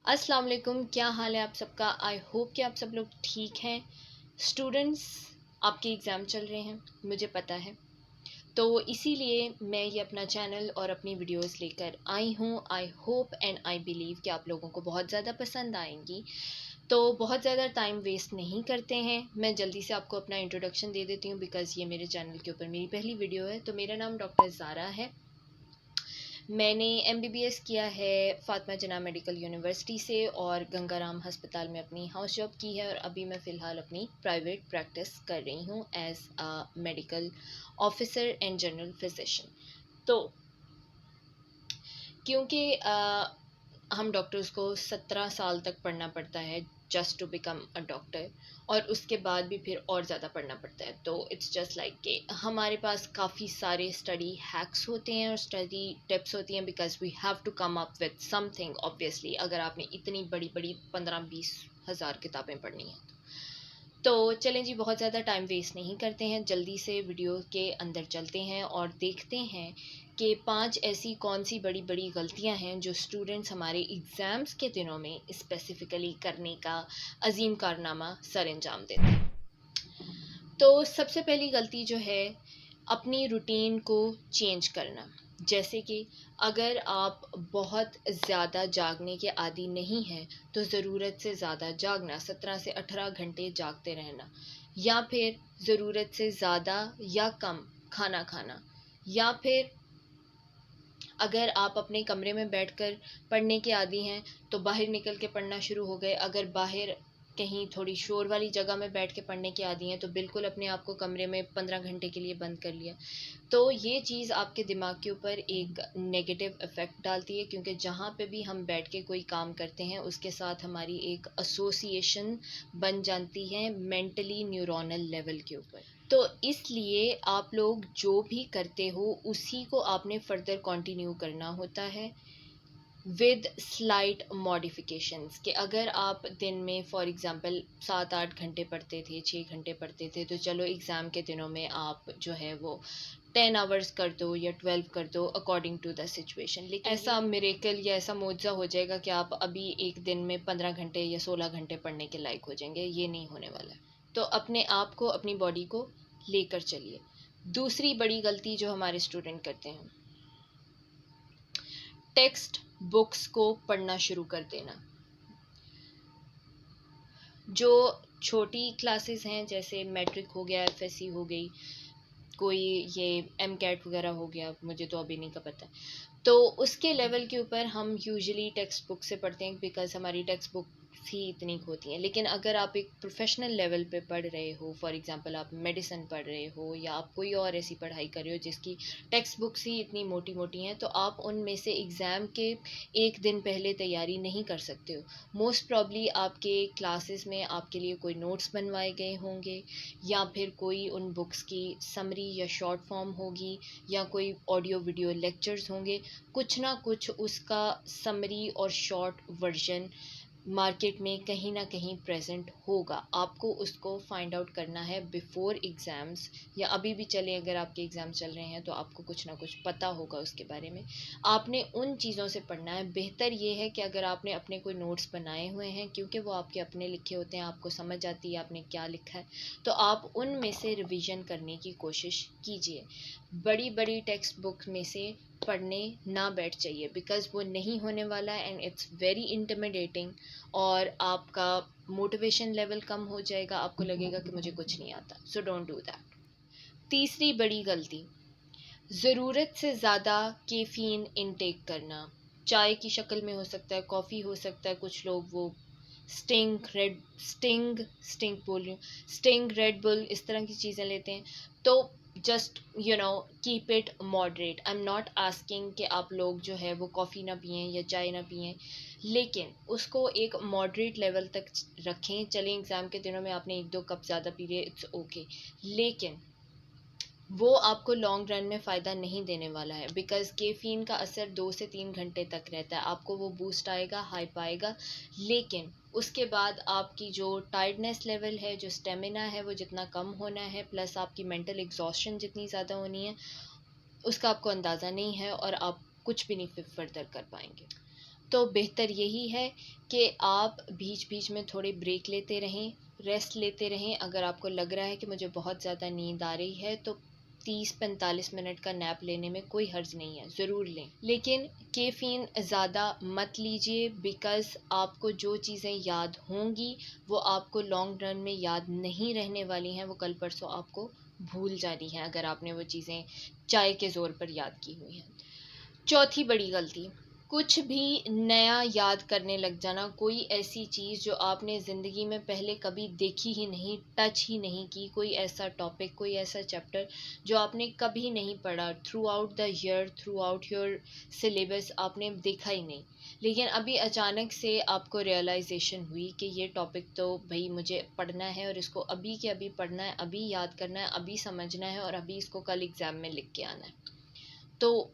अस्सलाम वालेकुम, क्या हाल है आप सबका। आई होप कि आप सब लोग ठीक हैं। स्टूडेंट्स, आपके एग्ज़ाम चल रहे हैं, मुझे पता है। तो इसीलिए मैं ये अपना चैनल और अपनी वीडियोस लेकर आई हूँ। I hope and I believe कि आप लोगों को बहुत ज़्यादा पसंद आएंगी। तो बहुत ज़्यादा टाइम वेस्ट नहीं करते हैं, मैं जल्दी से आपको अपना इंट्रोडक्शन दे देती हूँ बिकॉज़ ये मेरे चैनल के ऊपर मेरी पहली वीडियो है। तो मेरा नाम डॉक्टर ज़ारा है। मैंने एमबीबीएस किया है फातिमा जना मेडिकल यूनिवर्सिटी से और गंगाराम अस्पताल में अपनी हाउस जॉब की है, और अभी मैं फ़िलहाल अपनी प्राइवेट प्रैक्टिस कर रही हूँ as a medical officer and general physician. तो क्योंकि हम डॉक्टर्स को 17 साल तक पढ़ना पड़ता है just to become a doctor, और उसके बाद भी फिर और ज़्यादा पढ़ना पड़ता है। तो इट्स जस्ट लाइक कि हमारे पास काफ़ी सारे स्टडी हैक्स होते हैं और स्टडी टिप्स होती हैं because we have to come up with something. Obviously अगर आपने इतनी बड़ी बड़ी 15-20 हज़ार किताबें पढ़नी हैं तो चलें जी, बहुत ज़्यादा टाइम वेस्ट नहीं करते हैं, जल्दी से वीडियो के अंदर चलते हैं और देखते हैं कि 5 ऐसी कौन सी बड़ी बड़ी गलतियां हैं जो स्टूडेंट्स हमारे एग्ज़ाम्स के दिनों में स्पेसिफ़िकली करने का अजीम कारनामा सर अंजाम देते हैं। तो सबसे पहली गलती जो है, अपनी रूटीन को चेंज करना। जैसे कि अगर आप बहुत ज़्यादा जागने के आदी नहीं हैं तो ज़रूरत से ज़्यादा जागना, 17 से 18 घंटे जागते रहना, या फिर ज़रूरत से ज़्यादा या कम खाना खाना, या फिर अगर आप अपने कमरे में बैठकर पढ़ने के आदी हैं तो बाहर निकल के पढ़ना शुरू हो गए। अगर बाहर कहीं थोड़ी शोर वाली जगह में बैठ के पढ़ने के आदी हैं तो बिल्कुल अपने आप को कमरे में 15 घंटे के लिए बंद कर लिया। तो ये चीज़ आपके दिमाग के ऊपर एक नेगेटिव इफ़ेक्ट डालती है, क्योंकि जहाँ पे भी हम बैठ के कोई काम करते हैं उसके साथ हमारी एक एसोसिएशन बन जाती है मेंटली न्यूरोनल लेवल के ऊपर। तो इसलिए आप लोग जो भी करते हो उसी को आपने फर्दर कंटिन्यू करना होता है विद स्लाइट मॉडिफिकेशंस। कि अगर आप दिन में फॉर एग्ज़ाम्पल 7-8 घंटे पढ़ते थे, 6 घंटे पढ़ते थे, तो चलो एग्ज़ाम के दिनों में आप जो है वो 10 आवर्स कर दो या 12 कर दो अकॉर्डिंग टू द सिचुएशन। लेकिन ऐसा मिरेकल या ऐसा मुआवजा हो जाएगा कि आप अभी एक दिन में 15 घंटे या 16 घंटे पढ़ने के लायक हो जाएंगे, ये नहीं होने वाला है। तो अपने आप को, अपनी बॉडी को लेकर चलिए। दूसरी बड़ी गलती जो हमारे स्टूडेंट करते हैं, टेक्स्ट बुक्स को पढ़ना शुरू कर देना। जो छोटी क्लासेस हैं जैसे मैट्रिक हो गया, एफएससी हो गई, कोई ये एम कैट वगैरह हो गया, मुझे तो अभी नहीं का पता है, तो उसके लेवल के ऊपर हम यूजुअली टेक्स्ट बुक से पढ़ते हैं बिकॉज हमारी टेक्स्ट बुक ही इतनी होती हैं। लेकिन अगर आप एक प्रोफेशनल लेवल पे पढ़ रहे हो, फॉर एग्जांपल आप मेडिसिन पढ़ रहे हो या आप कोई और ऐसी पढ़ाई कर रहे हो जिसकी टेक्स्ट बुक्स ही इतनी मोटी मोटी हैं, तो आप उनमें से एग्ज़ाम के एक दिन पहले तैयारी नहीं कर सकते हो। मोस्ट प्रॉब्ली आपके क्लासेस में आपके लिए कोई नोट्स बनवाए गए होंगे, या फिर कोई उन बुक्स की समरी या शॉर्ट फॉर्म होगी, या कोई ऑडियो वीडियो लेक्चर्स होंगे। कुछ ना कुछ उसका समरी और शॉर्ट वर्जन मार्केट में कहीं ना कहीं प्रेजेंट होगा। आपको उसको फाइंड आउट करना है बिफोर एग्ज़ाम्स, या अभी भी चले अगर आपके एग्ज़ाम चल रहे हैं तो आपको कुछ ना कुछ पता होगा उसके बारे में। आपने उन चीज़ों से पढ़ना है। बेहतर ये है कि अगर आपने अपने कोई नोट्स बनाए हुए हैं, क्योंकि वो आपके अपने लिखे होते हैं, आपको समझ आती है आपने क्या लिखा है, तो आप उनमें से रिवीजन करने की कोशिश कीजिए। बड़ी बड़ी टेक्स्ट बुक में से पढ़ने ना बैठ जाइए बिकॉज़ वो नहीं होने वाला है एंड इट्स वेरी इंटिमिडेटिंग, और आपका मोटिवेशन लेवल कम हो जाएगा, आपको लगेगा कि मुझे कुछ नहीं आता। So don't do that. तीसरी बड़ी गलती, ज़रूरत से ज़्यादा कैफ़ीन इनटेक करना। चाय की शक्ल में हो सकता है, कॉफ़ी हो सकता है, कुछ लोग वो स्टिंग बोल रही हूँ, स्टिंग, रेड बुल, इस तरह की चीज़ें लेते हैं। तो just keep it moderate. I am not asking कि आप लोग जो है वो कॉफ़ी ना पिएं या चाय ना पिएं, लेकिन उसको एक मॉडरेट लेवल तक रखें। चलें एग्ज़ाम के दिनों में आपने 1-2 कप ज़्यादा पी लिए, इट्स ओके, लेकिन वो आपको लॉन्ग रन में फ़ायदा नहीं देने वाला है बिकॉज़ कैफ़ीन का असर 2 से 3 घंटे तक रहता है। आपको वो बूस्ट आएगा, हाइप आएगा, लेकिन उसके बाद आपकी जो टायर्डनेस लेवल है, जो स्टेमिना है, वो जितना कम होना है, प्लस आपकी मेंटल एग्जॉस्शन जितनी ज़्यादा होनी है, उसका आपको अंदाज़ा नहीं है और आप कुछ भी नहीं फर्दर कर पाएंगे। तो बेहतर यही है कि आप बीच बीच में थोड़े ब्रेक लेते रहें, रेस्ट लेते रहें। अगर आपको लग रहा है कि मुझे बहुत ज़्यादा नींद आ रही है तो 30-45 मिनट का नैप लेने में कोई हर्ज नहीं है, ज़रूर लें। लेकिन कैफ़ीन ज़्यादा मत लीजिए, बिकॉज़ आपको जो चीज़ें याद होंगी वो आपको लॉन्ग रन में याद नहीं रहने वाली हैं, वो कल परसों आपको भूल जानी है अगर आपने वो चीज़ें चाय के ज़ोर पर याद की हुई हैं। चौथी बड़ी गलती, कुछ भी नया याद करने लग जाना, कोई ऐसी चीज़ जो आपने ज़िंदगी में पहले कभी देखी ही नहीं, टच ही नहीं की, कोई ऐसा टॉपिक, कोई ऐसा चैप्टर जो आपने कभी नहीं पढ़ा, through out the year, through out your syllabus आपने देखा ही नहीं। लेकिन अभी अचानक से आपको रियलाइजेशन हुई कि ये टॉपिक तो भई मुझे पढ़ना है और इसको अभी के अभी पढ़ना है, अभी याद करना है, अभी समझना है और अभी इसको कल एग्ज़ाम में लिख के आना है। तो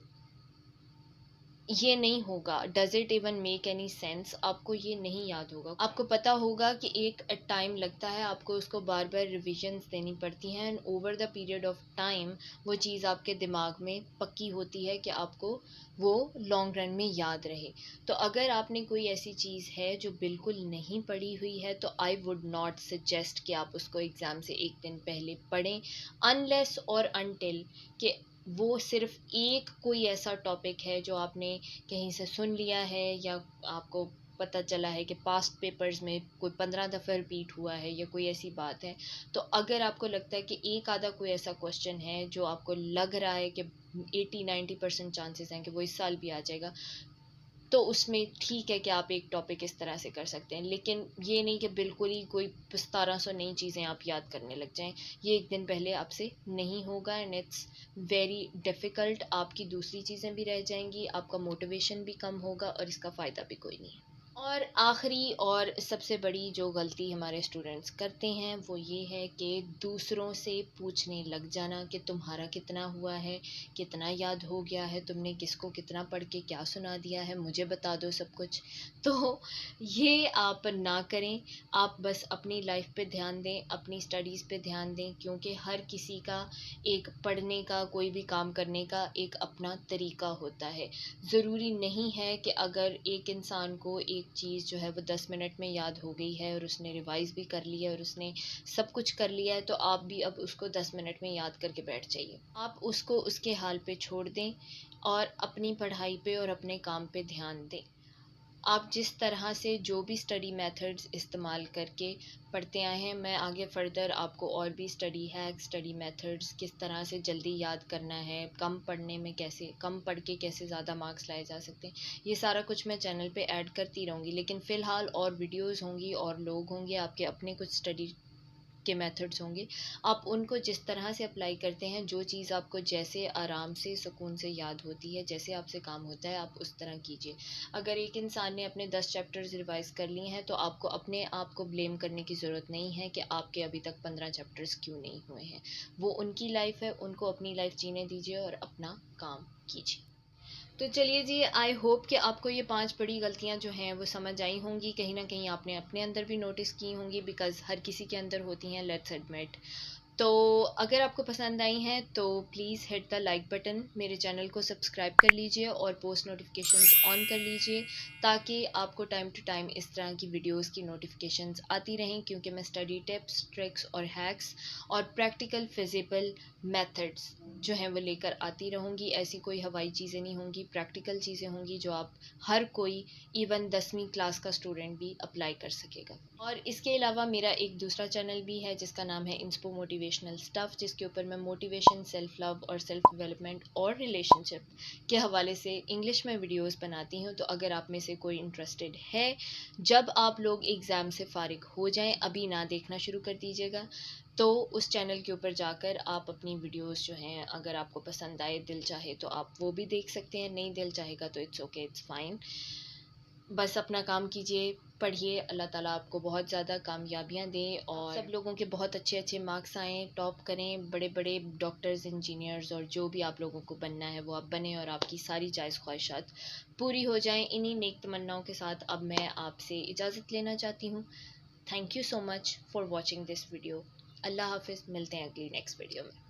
ये नहीं होगा। Does it even make any sense? आपको ये नहीं याद होगा। आपको पता होगा कि एक टाइम लगता है, आपको उसको बार बार रिविजन्स देनी पड़ती हैं, and over the period of time वो चीज़ आपके दिमाग में पक्की होती है कि आपको वो लॉन्ग रन में याद रहे। तो अगर आपने कोई ऐसी चीज़ है जो बिल्कुल नहीं पढ़ी हुई है तो आई वुड नॉट सजेस्ट कि आप उसको एग्ज़ाम से एक दिन पहले पढ़ें, अनलेस और अनटिल कि वो सिर्फ एक कोई ऐसा टॉपिक है जो आपने कहीं से सुन लिया है, या आपको पता चला है कि पास्ट पेपर्स में कोई 15 दफ़ा रिपीट हुआ है, या कोई ऐसी बात है। तो अगर आपको लगता है कि एक आधा कोई ऐसा क्वेश्चन है जो आपको लग रहा है कि 80-90% चांसेस हैं कि वो इस साल भी आ जाएगा, तो उसमें ठीक है कि आप एक टॉपिक इस तरह से कर सकते हैं। लेकिन ये नहीं कि बिल्कुल ही कोई 1700 नई चीज़ें आप याद करने लग जाएं। ये एक दिन पहले आपसे नहीं होगा, एंड इट्स वेरी डिफ़िकल्ट। आपकी दूसरी चीज़ें भी रह जाएंगी, आपका मोटिवेशन भी कम होगा और इसका फ़ायदा भी कोई नहीं है। और आखिरी और सबसे बड़ी जो गलती हमारे स्टूडेंट्स करते हैं वो ये है कि दूसरों से पूछने लग जाना कि तुम्हारा कितना हुआ है, कितना याद हो गया है, तुमने किसको कितना पढ़ के क्या सुना दिया है, मुझे बता दो सब कुछ। तो ये आप ना करें। आप बस अपनी लाइफ पे ध्यान दें, अपनी स्टडीज़ पे ध्यान दें, क्योंकि हर किसी का एक पढ़ने का, कोई भी काम करने का एक अपना तरीका होता है। ज़रूरी नहीं है कि अगर एक इंसान को एक चीज़ जो है वो 10 मिनट में याद हो गई है और उसने रिवाइज़ भी कर लिया है और उसने सब कुछ कर लिया है, तो आप भी अब उसको 10 मिनट में याद करके बैठ जाइए। आप उसको उसके हाल पे छोड़ दें और अपनी पढ़ाई पे और अपने काम पे ध्यान दें। आप जिस तरह से जो भी स्टडी मेथड्स इस्तेमाल करके पढ़ते आए हैं, मैं आगे फ़र्दर आपको और भी स्टडी हैक्स, स्टडी मेथड्स, किस तरह से जल्दी याद करना है, कम पढ़ने में कैसे, कम पढ़ के कैसे ज़्यादा मार्क्स लाए जा सकते हैं, ये सारा कुछ मैं चैनल पे ऐड करती रहूँगी। लेकिन फ़िलहाल और वीडियोज़ होंगी और लोग होंगे, आपके अपने कुछ स्टडी के मेथड्स होंगे। आप उनको जिस तरह से अप्लाई करते हैं, जो चीज़ आपको जैसे आराम से, सुकून से याद होती है, जैसे आपसे काम होता है, आप उस तरह कीजिए। अगर एक इंसान ने अपने 10 चैप्टर्स रिवाइज़ कर लिए हैं, तो आपको अपने आप को ब्लेम करने की ज़रूरत नहीं है कि आपके अभी तक 15 चैप्टर्स क्यों नहीं हुए हैं। वो उनकी लाइफ़ है, उनको अपनी लाइफ़ जीने दीजिए और अपना काम कीजिए। तो चलिए जी, आई होप कि आपको ये 5 बड़ी गलतियाँ जो हैं वो समझ आई होंगी। कहीं न कहीं आपने अपने अंदर भी नोटिस की होंगी, बिकॉज़ हर किसी के अंदर होती हैं, लेट्स एडमिट। तो अगर आपको पसंद आई हैं तो please hit the like button, मेरे चैनल को सब्सक्राइब कर लीजिए और पोस्ट नोटिफिकेशंस ऑन कर लीजिए, ताकि आपको टाइम टू टाइम इस तरह की वीडियोस की नोटिफिकेशंस आती रहें, क्योंकि मैं स्टडी टिप्स, ट्रिक्स और हैक्स और प्रैक्टिकल फिजिबल मेथड्स जो हैं वो लेकर आती रहूँगी। ऐसी कोई हवाई चीज़ें नहीं होंगी, प्रैक्टिकल चीज़ें होंगी जो आप हर कोई, इवन 10वीं क्लास का स्टूडेंट भी अप्लाई कर सकेगा। और इसके अलावा मेरा एक दूसरा चैनल भी है जिसका नाम है इंस्पो मोटिवेशनल स्टफ़, जिसके ऊपर मैं मोटिवेशन, सेल्फ लव और सेल्फ डेवलपमेंट और रिलेशनशिप के हवाले से इंग्लिश में वीडियोस बनाती हूँ। तो अगर आप में से कोई इंटरेस्टेड है, जब आप लोग एग्ज़ाम से फ़ारिग हो जाएं, अभी ना देखना शुरू कर दीजिएगा, तो उस चैनल के ऊपर जाकर आप अपनी वीडियोस जो हैं, अगर आपको पसंद आए, दिल चाहे तो आप वो भी देख सकते हैं, नहीं दिल चाहेगा तो इट्स ओके, इट्स फ़ाइन। बस अपना काम कीजिए, पढ़िए, अल्लाह ताला आपको बहुत ज़्यादा कामयाबियाँ दें और सब लोगों के बहुत अच्छे अच्छे मार्क्स आएँ, टॉप करें, बड़े बड़े डॉक्टर्स, इंजीनियर्स और जो भी आप लोगों को बनना है वो आप बने और आपकी सारी जायज़ ख्वाहिशात पूरी हो जाएं। इन्हीं नेक तमन्नाओं के साथ अब मैं आपसे इजाज़त लेना चाहती हूँ। Thank you so much for watching this video. अल्लाह हाफ़िज़, मिलते हैं अगली नेक्स्ट वीडियो में।